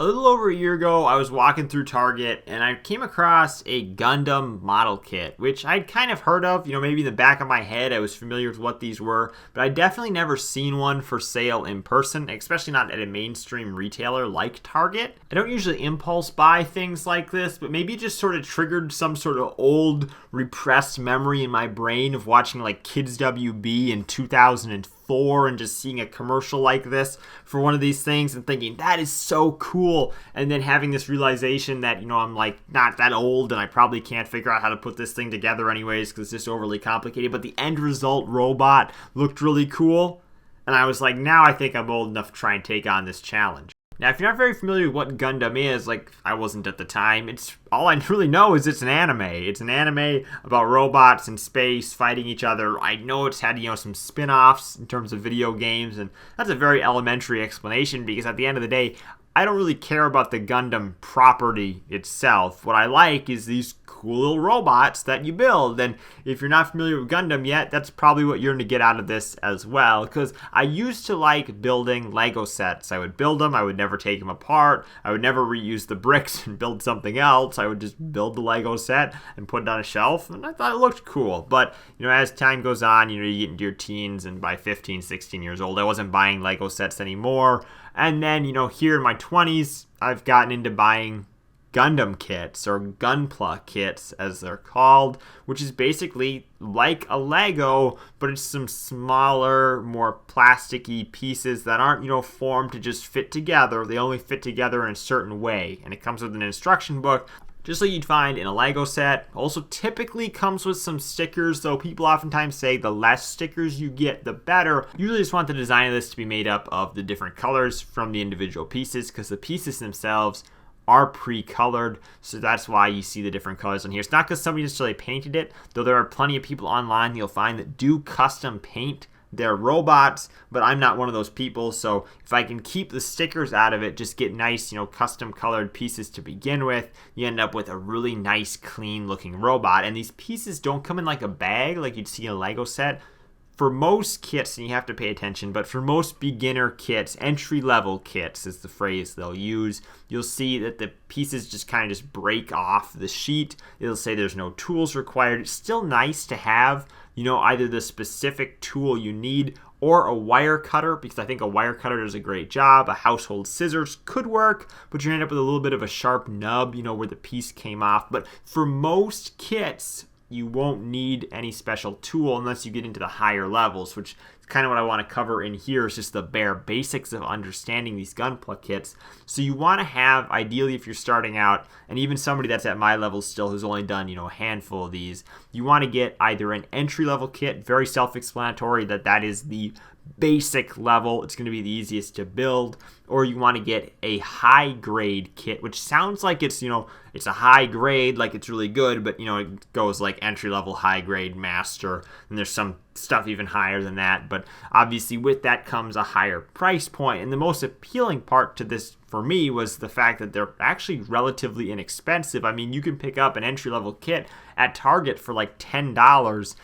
A little over a year ago, I was walking through Target and I came across a Gundam model kit, which I'd kind of heard of. Maybe in the back of my head I was familiar with what these were, but I definitely never seen one for sale in person, especially not at a mainstream retailer like Target. I don't usually impulse buy things like this, but maybe it just sort of triggered some sort of old repressed memory in my brain of watching like Kids WB in 2004 and just seeing a commercial like this for one of these things and thinking that is so cool, and then having this realization that I'm like not that old and I probably can't figure out how to put this thing together anyways because it's just overly complicated, but the end result robot looked really cool, and I was like, now I think I'm old enough to try and take on this challenge. Now, if you're not very familiar with what Gundam is, like I wasn't at the time, it's all I really know is it's an anime. It's an anime about robots in space fighting each other. I know it's had, some spin-offs in terms of video games, and that's a very elementary explanation because at the end of the day, I don't really care about the Gundam property itself. What I like is these cool little robots that you build. And if you're not familiar with Gundam yet, that's probably what you're going to get out of this as well. Because I used to like building Lego sets. I would build them. I would never take them apart. I would never reuse the bricks and build something else. I would just build the Lego set and put it on a shelf. And I thought it looked cool. But, as time goes on, you get into your teens. And by 15, 16 years old, I wasn't buying Lego sets anymore. And then, here in my 20s, I've gotten into buying Gundam kits, or Gunpla kits as they're called, which is basically like a Lego, but it's some smaller, more plasticky pieces that aren't, formed to just fit together. They only fit together in a certain way, and it comes with an instruction book, just like you'd find in a Lego set. Also typically comes with some stickers, though people oftentimes say the less stickers you get, the better. You really just want the design of this to be made up of the different colors from the individual pieces, because the pieces themselves are pre-colored, so that's why you see the different colors on here. It's not because somebody necessarily painted it, though there are plenty of people online you'll find that do custom paint their robots, but I'm not one of those people, so if I can keep the stickers out of it, just get nice, custom colored pieces to begin with, you end up with a really nice, clean looking robot. And these pieces don't come in like a bag like you'd see in a Lego set. For most kits, and you have to pay attention, but for most beginner kits, entry-level kits is the phrase they'll use, you'll see that the pieces just kind of just break off the sheet. It'll say there's no tools required. It's still nice to have, either the specific tool you need or a wire cutter, because I think a wire cutter does a great job. A household scissors could work, but you end up with a little bit of a sharp nub, where the piece came off. But for most kits, you won't need any special tool unless you get into the higher levels, which is kind of what I want to cover in here, is just the bare basics of understanding these Gunpla kits. So you want to have, ideally if you're starting out, and even somebody that's at my level still who's only done, a handful of these, you want to get either an entry-level kit, very self-explanatory that is the basic level, it's going to be the easiest to build, or you want to get a high grade kit, which sounds like it's it's a high grade, like it's really good, but it goes like entry level, high grade, master, and there's some stuff even higher than that. But obviously with that comes a higher price point, and the most appealing part to this for me was the fact that they're actually relatively inexpensive. I mean, you can pick up an entry-level kit at Target for like $10.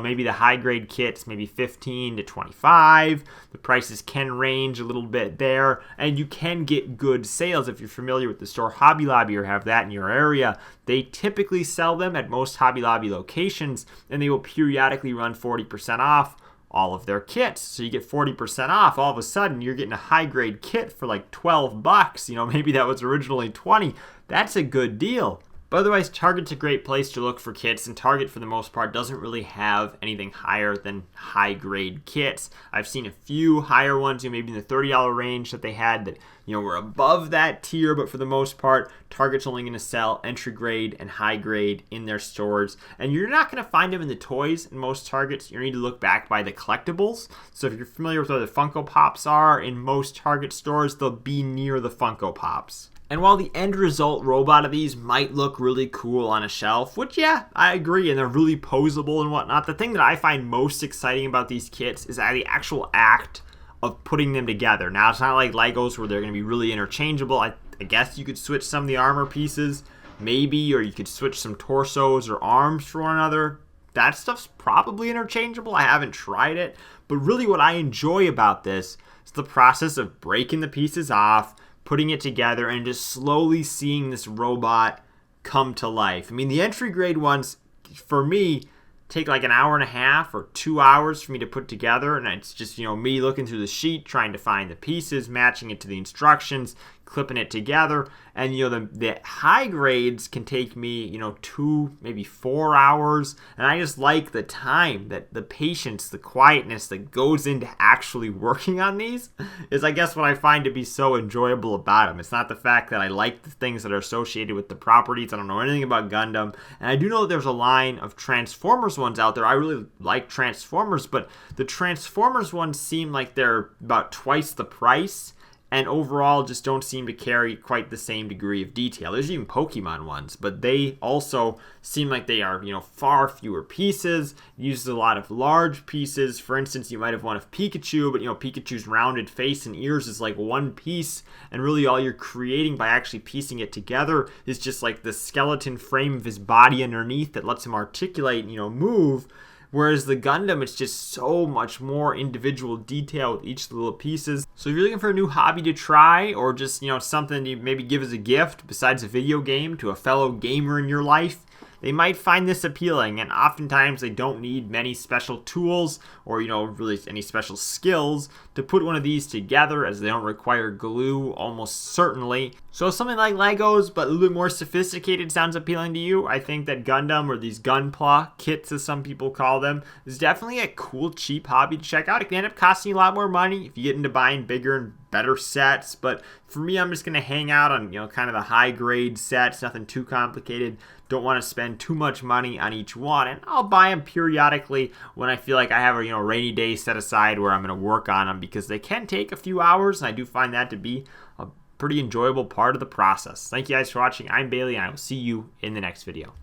Maybe the high-grade kits, maybe $15 to $25. The prices can range a little bit there, and you can get good sales if you're familiar with the store Hobby Lobby or have that in your area. They typically sell them at most Hobby Lobby locations, and they will periodically run 40% off all of their kits. So you get 40% off. All of a sudden, you're getting a high-grade kit for like $12. Maybe that was originally $20. That's a good deal. But otherwise, Target's a great place to look for kits, and Target, for the most part, doesn't really have anything higher than high-grade kits. I've seen a few higher ones, maybe in the $30 range that they had that, were above that tier, but for the most part, Target's only going to sell entry-grade and high-grade in their stores. And you're not going to find them in the toys in most Targets. You need to look back by the collectibles. So if you're familiar with where the Funko Pops are, in most Target stores, they'll be near the Funko Pops. And while the end result robot of these might look really cool on a shelf, which, yeah, I agree, and they're really posable and whatnot, the thing that I find most exciting about these kits is the actual act of putting them together. Now, it's not like Legos where they're going to be really interchangeable. I guess you could switch some of the armor pieces, maybe, or you could switch some torsos or arms for one another. That stuff's probably interchangeable. I haven't tried it. But really what I enjoy about this is the process of breaking the pieces off, putting it together and just slowly seeing this robot come to life. I mean, the entry grade ones, for me, take like an hour and a half or 2 hours for me to put together, and it's just, you know, me looking through the sheet, trying to find the pieces, matching it to the instructions, clipping it together. And you know, the high grades can take me, you know, 2, maybe 4 hours, and I just like the time, that the patience, the quietness that goes into actually working on these is, I guess, what I find to be so enjoyable about them. It's not the fact that I like the things that are associated with the properties. I don't know anything about Gundam, and I do know that there's a line of Transformers ones out there. I really like Transformers, but the Transformers ones seem like they're about twice the price, and overall just don't seem to carry quite the same degree of detail. There's even Pokemon ones, but they also seem like they are, you know, far fewer pieces, uses a lot of large pieces. For instance, you might have one of Pikachu, but you know, Pikachu's rounded face and ears is like one piece, and really all you're creating by actually piecing it together is just like the skeleton frame of his body underneath that lets him articulate and, you know, move. Whereas the Gundam, it's just so much more individual detail with each of the little pieces. So if you're looking for a new hobby to try, or just, you know, something you maybe give as a gift besides a video game to a fellow gamer in your life, they might find this appealing. And oftentimes they don't need many special tools or, you know, really any special skills to put one of these together, as they don't require glue almost certainly. So something like Legos but a little bit more sophisticated sounds appealing to you. I think that Gundam, or these Gunpla kits as some people call them, is definitely a cool, cheap hobby to check out. It can end up costing you a lot more money if you get into buying bigger and better sets, but for me, I'm just going to hang out on, you know, kind of the high grade sets, nothing too complicated. Don't want to spend too much money on each one, and I'll buy them periodically when I feel like I have a, you know, rainy day set aside where I'm going to work on them, because they can take a few hours, and I do find that to be a pretty enjoyable part of the process. Thank you guys for watching. I'm Bailey, and I will see you in the next video.